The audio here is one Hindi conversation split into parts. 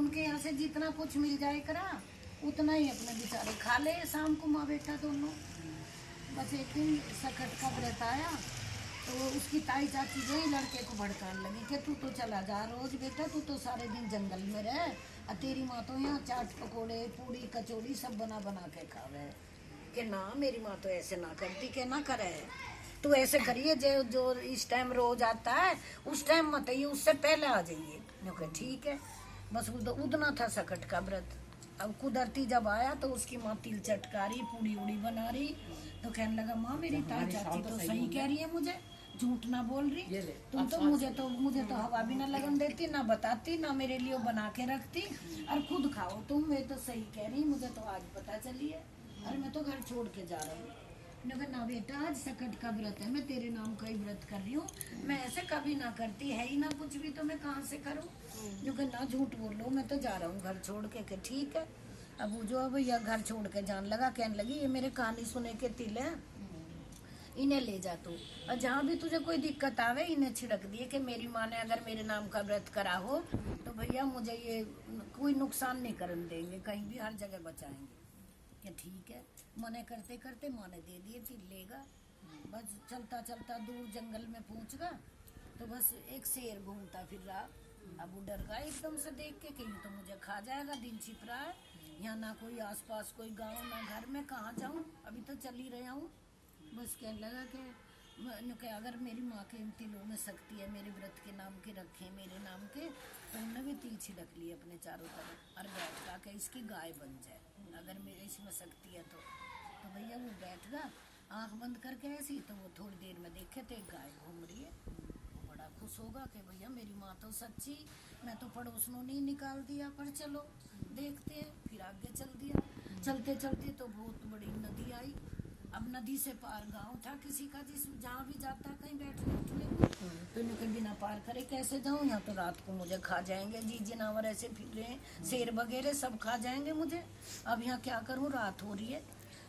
उनके यहाँ से जितना कुछ मिल जाए करा उतना ही अपने बेचारे खा ले शाम को माँ बेटा दोनों। बस एक दिन सकट का व्रत आया तो उसकी ताई चाची गई लड़के को भड़काने लगी कि तू तो चला जा रोज बेटा, तू तो सारे दिन जंगल में रह और तेरी माँ तो यहाँ चाट पकोड़े पूड़ी कचौड़ी सब बना बना के खावे। कि ना मेरी माँ तो ऐसे ना करती, कि ना करे तो ऐसे करिए जो जो इस टाइम रोज आता है उस टाइम मत आइए, उससे पहले आ जाइए। मैं ठीक है। बस उतना था सकट का व्रत। अब कुदरती जब आया तो उसकी माँ तिल चटकारी पूड़ी उड़ी बना रही तो कहने लगा माँ मेरी ताई चाची तो सही कह रही है, मुझे झूठ ना बोल रही, तुम तो मुझे तो हवा भी ना लगन देती, ना बताती, ना मेरे लिए बना के रखती और खुद खाओ तुम। मैं तो सही कह रही, मुझे तो आज पता चली है। अरे मैं तो घर छोड़ के जा रहा हूँ। मैंने कहा ना बेटा आज सकट का व्रत है, मैं तेरे नाम का ही व्रत कर रही हूँ, मैं ऐसे कभी ना करती है ही ना कुछ भी, तो मैं कहाँ से करूँ। जो कि ना झूठ बोलो, मैं तो जा रहा हूँ घर छोड़ के ठीक है। अब वो जो भैया घर छोड़ के जान लगा, कहने लगी ये मेरे कहानी सुने के तिल है, इन्हें ले जा तू, और जहाँ भी तुझे कोई दिक्कत आवे इन्हें छिड़क दिए कि मेरी माँ ने अगर मेरे नाम का व्रत करा हो तो भैया मुझे ये कोई नुकसान नहीं करने देंगे, कहीं भी हर जगह बचाएंगे। कि ठीक है। मने करते करते माँ ने दे दिए तिल लेगा। बस चलता चलता दूर जंगल में पहुँच गया तो बस एक शेर घूमता फिर रहा। अब वो डर गया एकदम से देख के कि तो मुझे खा जाएगा, दिन छिप रहा है, यहाँ ना कोई आसपास कोई गांव ना घर में, कहाँ जाऊँ, अभी तो चल ही रहा हूँ। बस कहने लगा कि अगर मेरी माँ के इन तिलों में शक्ति है, मेरे व्रत के नाम के रखे मेरे नाम के, तो उन्होंने भी तिल छिड़क लिए अपने चारों तरफ और बैठ गया कि इसकी गाय बन जाए, अगर मेरे इसमें शक्ति है तो भैया वो बैठ गया आँख बंद करके ऐसी, तो वो थोड़ी देर में देखे तो एक गाय घूम रही है। वो बड़ा खुश होगा कि भैया मेरी माँ तो सच्ची, मैं तो पड़ोसनों ने ही निकाल दिया, पर चलो देखते हैं। फिर आगे चल दिया। चलते चलते तो बहुत बड़ी नदी आई। अब नदी से पार गांव था किसी का, जिस जहाँ भी जाता कहीं बैठने उठने को, तो इनके बिना पार करे कैसे जाऊँ, यहाँ तो रात को मुझे खा जाएंगे, जी जनावर ऐसे फिर रहे हैं, शेर वगैरह सब खा जाएंगे मुझे, अब यहाँ क्या करूँ, रात हो रही है।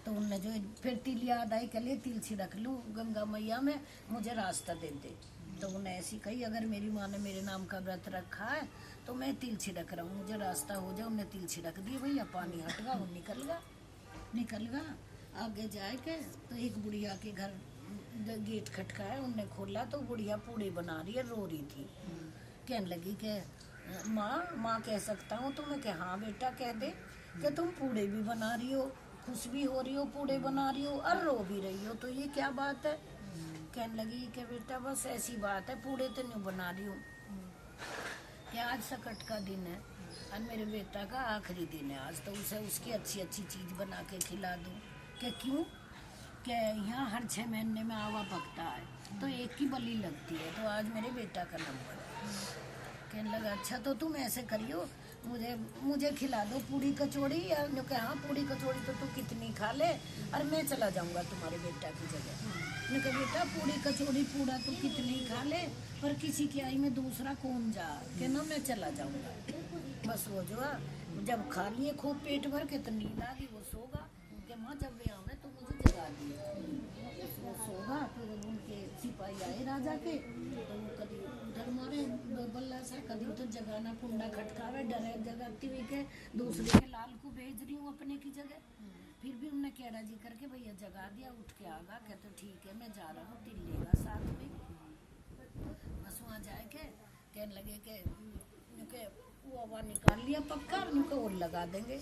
तो उनने जो फिर तिल याद आई, कले तिल छिड़क लूँ गंगा मैया में, मुझे रास्ता दे दे। तो उन्हें ऐसी कही अगर मेरी माँ ने मेरे नाम का व्रत रखा है तो मैं तिल छिड़क रहा हूँ, मुझे रास्ता हो जाए। उन्हें तिल छिड़क दिए, भैया पानी हट गया, वो निकल गया। आगे जाए के तो एक बुढ़िया के घर गेट खटकाया, उनने खोला तो बुढ़िया पूड़ी बना रही है, रो रही थी। कहने लगी कि माँ कह सकता हूँ तुम्हें? कि हाँ बेटा कह दे। कि तुम पूड़े भी बना रही हो, खुश भी हो रही हो, पूड़े बना रही हो और रो भी रही हो, तो ये क्या बात है? कहने लगी कि बेटा बस ऐसी बात है, पूड़े तो नहीं बना रही हूँ कि आज सकट का दिन है और मेरे बेटा का आखिरी दिन है आज, तो उसे उसकी अच्छी अच्छी चीज़ बना के खिला दूँ। कि क्यों? कि यहाँ हर 6 महीने में आवा पकता है तो एक की बलि लगती है, तो आज मेरे बेटा का नंबर है। कहने लगा अच्छा तो तुम ऐसे करियो, मुझे खिला दो पूड़ी कचौड़ी। या कि हाँ पूड़ी कचौड़ी तो तू कितनी खा ले और मैं चला जाऊँगा तुम्हारे बेटा की जगह। मैंने कहा बेटा पूड़ी कचौड़ी पूड़ा तू कितनी खा ले, पर किसी की आई में दूसरा कौन जा, कि ना मैं चला जाऊँगा। बस वो जो है जब खा लिए खूब पेट भर के तो नींद आ गई, वो सोगा कि माँ जब वे आवे तो मुझे जगा दिए। वो सोगा। फिर उनके सिपाही आए राजा के, तो वो कभी उधर मारे बल्ला से, कभी तो जगाना कुंडा खटकावे, डरे जगाती हुई के दूसरे के लाल को भेज रही हूँ अपने की जगह। फिर भी उन्होंने कैरा जी करके भैया जगा दिया, उठ के आगा। कहते तो ठीक है मैं जा रहा हूँ, तिल लेगा साथ में। बस वहाँ जाए के कहने लगे कि वो हवा निकाल लिया पक्का, उनको और लगा देंगे।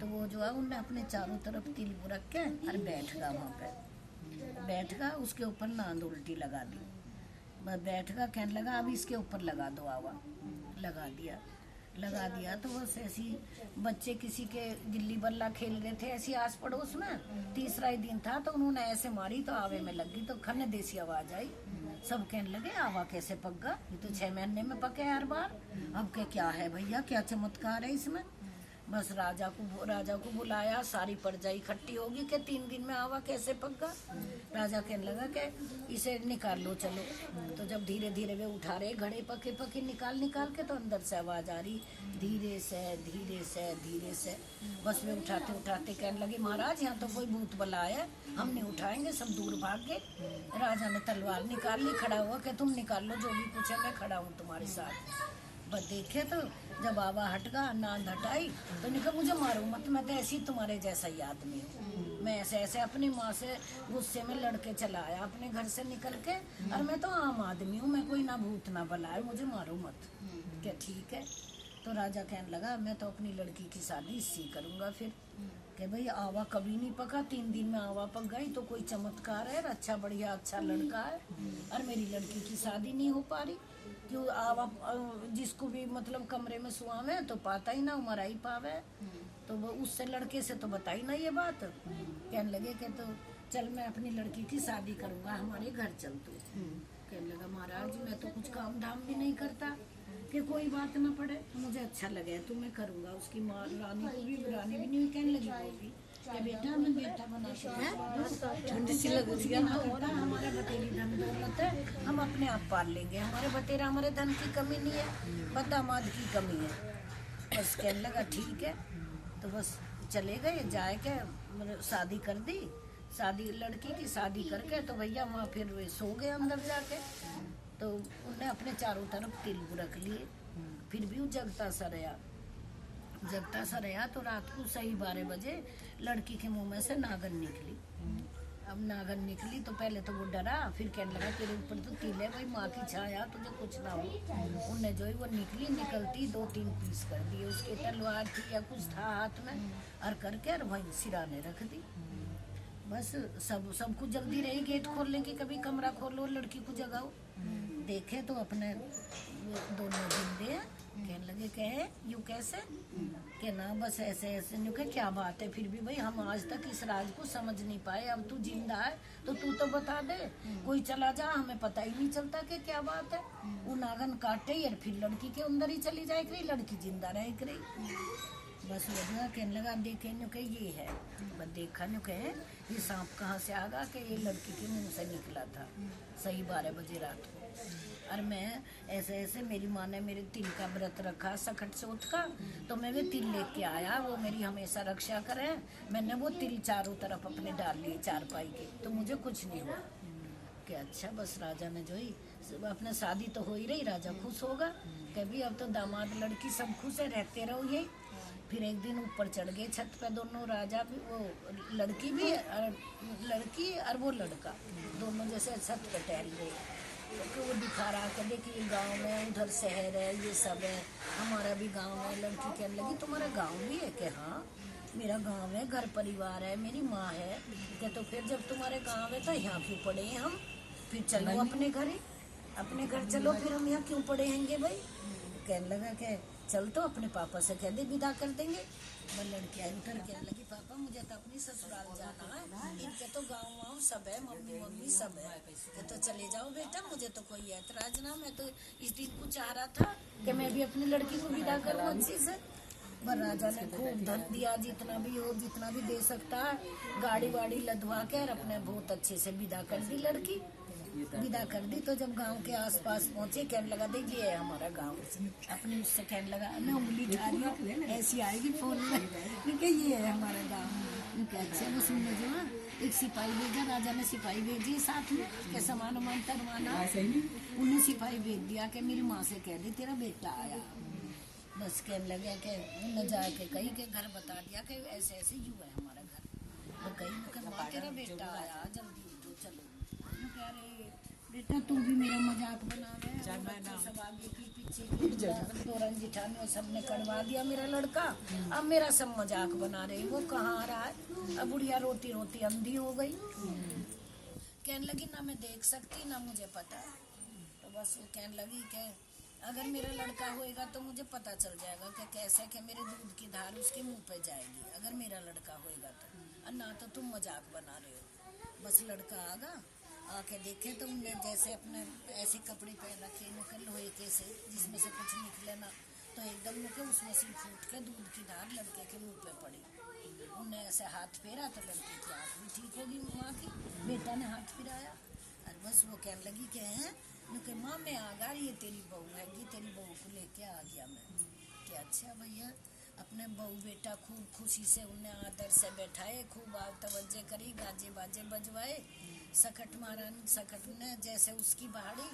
तो वो जो है उनने अपने चारों तरफ तिल रख के और बैठ गया वहाँ पे, बैठ गया, उसके ऊपर नांद उल्टी लगा दी। बस बैठ गया, कहने लगा अब इसके ऊपर लगा दो आवा। लगा दिया तो बस ऐसी बच्चे किसी के गिल्ली बल्ला खेल रहे थे ऐसी आस पड़ोस में। तीसरा ही दिन था तो उन्होंने ऐसे मारी तो आवे में लग गई, तो खन्ने देसी आवाज आई। सब कहने लगे आवा कैसे पक गया, ये तो 6 महीने में पके हर बार। अब के क्या है भैया, क्या चमत्कार है इसमें? बस राजा को बुलाया, सारी प्रजा इकट्ठी होगी कि 3 दिन में आवा कैसे पक गया। राजा कहने लगा कि इसे निकाल लो चलो। तो जब धीरे धीरे वे उठा रहे घड़े पके निकाल के, तो अंदर से आवाज आ रही धीरे से। बस वे उठाते कहने लगे महाराज यहाँ तो कोई भूत बला है, हम नहीं उठाएंगे, सब दूर भाग गए। राजा ने तलवार निकाल ली, खड़ा हुआ कि तुम निकाल लो जो भी कुछ है, मैं खड़ा हूँ तुम्हारे साथ। बस देखे तो जब आवा हट गया नांद हटाई तो इन्हें कहा मुझे मारो मत, मैं तो ऐसी तुम्हारे जैसा ही आदमी हूँ। मैं ऐसे ऐसे अपनी माँ से गुस्से में लड़के चला आया अपने घर से निकल के, और मैं तो आम आदमी हूँ, मैं कोई ना भूत ना भला है, मुझे मारो मत। क्या ठीक है। तो राजा कहने लगा मैं तो अपनी लड़की की शादी इससे करूँगा फिर। कि भाई आवा कभी नहीं पका, 3 दिन में आवा पक गई तो कोई चमत्कार है, अच्छा बढ़िया अच्छा लड़का है, और मेरी लड़की की शादी नहीं हो पा रही। क्यों आवा जिसको भी मतलब कमरे में सुआवे तो पाता ही ना, मरा ही पावे। तो वो उससे लड़के से तो बताई ना ये बात। कहने लगे कि तो चल मैं अपनी लड़की की शादी करूँगा, हमारे घर चल तू। कहने लगा महाराज मैं तो कुछ काम धाम भी नहीं करता कि कोई बात ना पड़े, मुझे अच्छा लगे तो मैं करूँगा। उसकी माँ रानी को भी रानी भी नहीं कहने लगी वो भी कि बेटा मैं बेटा बना के ठंडी सी लग रही है ना, हमारा बतेरी धन दौलत है, हम अपने आप पाल लेंगे, हमारे बतेरा हमारे धन की कमी नहीं है, बस दामाद की कमी है। बस कहने लगा ठीक है। तो बस चले गए, जाए के मतलब शादी कर दी, शादी लड़की की शादी करके तो भैया वहाँ फिर वे सो गए अंदर जाके। तो उन्हें अपने चारों तरफ तिल रख लिए, फिर भी वो जगता सा रहा। तो रात को सही 12 बजे लड़की के मुंह में से नागन निकली। अब नागन निकली तो पहले तो वो डरा, फिर कहने लगा तेरे ऊपर तो तिल है भाई, माँ की छाया तुझे कुछ ना हो। उनने जो है वो निकलती 2-3 पीस कर दिए, उसके तलवार थी या कुछ था हाथ में, और करके और वहीं सिराने रख दी। बस सबको जल्दी रही गेट खोलने की, कभी कमरा खोलो लड़की को जगाओ। देखे तो अपने दोनों जिंदे हैं। कहने लगे कहे यूँ कैसे, कि ना बस ऐसे ऐसे यूँ कहे क्या बात है, फिर भी भाई हम आज तक इस राज को समझ नहीं पाए, अब तू जिंदा है तो तू तो बता दे, कोई चला जा हमें पता ही नहीं चलता कि क्या बात है। वो नागन काटे और फिर लड़की के अंदर ही चली जाए करी, लड़की जिंदा रह करी। बस वजह कहने लगा देखे नु के ये है, बस देखा नु कहे ये सांप कहाँ से आ गया, कि ये लड़की के मुंह से निकला था सही 12 बजे रात को। और मैं ऐसे ऐसे मेरी माँ ने मेरे तिल का व्रत रखा सकट से उठ का, तो मैं वो तिल लेके आया, वो मेरी हमेशा रक्षा करे। मैंने वो तिल चारों तरफ अपने डाल लिए चारपाई के, तो मुझे कुछ नहीं हुआ। कि अच्छा बस राजा ने जो ही अपने शादी तो हो ही रही, राजा खुश होगा कभी, अब तो दामाद लड़की सब खुश है, रहते रहो यही। फिर एक दिन ऊपर चढ़ गए छत पे दोनों, राजा भी वो लड़की भी और वो लड़का दोनों जैसे छत पे टहल गए। तो वो दिखा रहा कि देखिए गांव में उधर शहर है ये सब है, हमारा भी गांव है। लड़की कहने लगी तुम्हारा गांव भी है? कि हाँ मेरा गांव है, घर परिवार है, मेरी माँ है। कि तो फिर जब तुम्हारे गांव है तो यहाँ क्यों पड़े हैं हम, फिर चलो अपने घर ही, अपने घर चलो, फिर हम यहाँ क्यों पड़े हैंगे भाई। कहने लगा कि चल तो अपने पापा से कह दे विदा कर देंगे। वह लड़की आई उतर कहने लगी पापा मुझे तो अपनी ससुराल जाना है, इनके तो गाँव सब है, मम्मी सब है। कि तो चले जाओ बेटा, मुझे तो कोई ऐतराज ना, मैं तो इस दिन को चाह रहा था कि मैं भी अपनी लड़की को विदा करूँ अच्छी से। पर राजा ने खूब धन दिया, जितना भी हो जितना भी दे सकता है, गाड़ी वाड़ी लदवा के और अपने बहुत अच्छे से विदा कर दी लड़की। विदा कर दी तो जब गांव के आसपास पहुंचे कहने लगा देखिए है हमारा गांव। अपने उससे कहने लगा मैं उंगली उठा रही हूँ ऐसी आएगी फोन में कि ये है हमारा गांव। अच्छा वो सुनने जो है एक सिपाही भेजा, राजा ने सिपाही भेजी साथ में के सामान वामान तरवाना, उन्हें सिपाही भेज दिया कि मेरी माँ से कह दे तेरा बेटा आया। बस कहने लगे कि न जाके कहीं के घर बता दिया कि ऐसे ऐसे यूँ है हमारा घर। तो कहीं माँ तेरा बेटा आया जल्दी उठो चलो। कह रहे बेटा तू भी मेरा मजाक बना रहे, सब आगे की पीछे की तोरन जिठानी सब ने करवा दिया मेरा लड़का, अब मेरा सब मजाक बना रहे, वो कहाँ आ रहा है। अब बुढ़िया रोती रोती अंधी हो गई। कहने लगी ना मैं देख सकती ना मुझे पता है। तो बस वो कहने लगी कि अगर मेरा लड़का होएगा तो मुझे पता चल जाएगा कि कैसे कि मेरे दूध की धार उसके मुंह पे जाएगी अगर मेरा लड़का होएगा तो, और ना तो तुम मजाक बना रहे हो। बस लड़का आगा आके देखे तो उनने जैसे अपने ऐसे कपड़े पहन रखे निकल लोहे के से जिसमें से कुछ निकले ना, तो एकदम मुझे उसमें से फूट के दूध की धार लड़के के मुंह पे पड़ी। उनने ऐसे हाथ फेरा तो लड़के की आँख भी ठीक होगी माँ की। बेटा ने हाथ फिराया और बस वो कहने लगी कि हैं कि माँ मैं आ गया, ये तेरी बहू है, ये तेरी बहू को लेके आ गया मैं। क्या अच्छा भैया अपने बहू बेटा खूब खुशी से उन्हें आदर से बैठाए, खूब आव तवज्जे करी, गाजे बाजे बजवाए। सकट महारानी सकट ने जैसे उसकी बाड़ी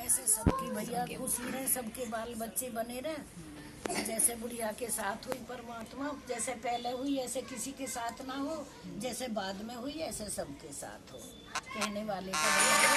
ऐसे सबकी भैया खुशी रहे, सबके बाल बच्चे बने रहे। जैसे बुढ़िया के साथ हुई परमात्मा, जैसे पहले हुई ऐसे किसी के साथ ना हो, जैसे बाद में हुई ऐसे सबके साथ हो। कहने वाले का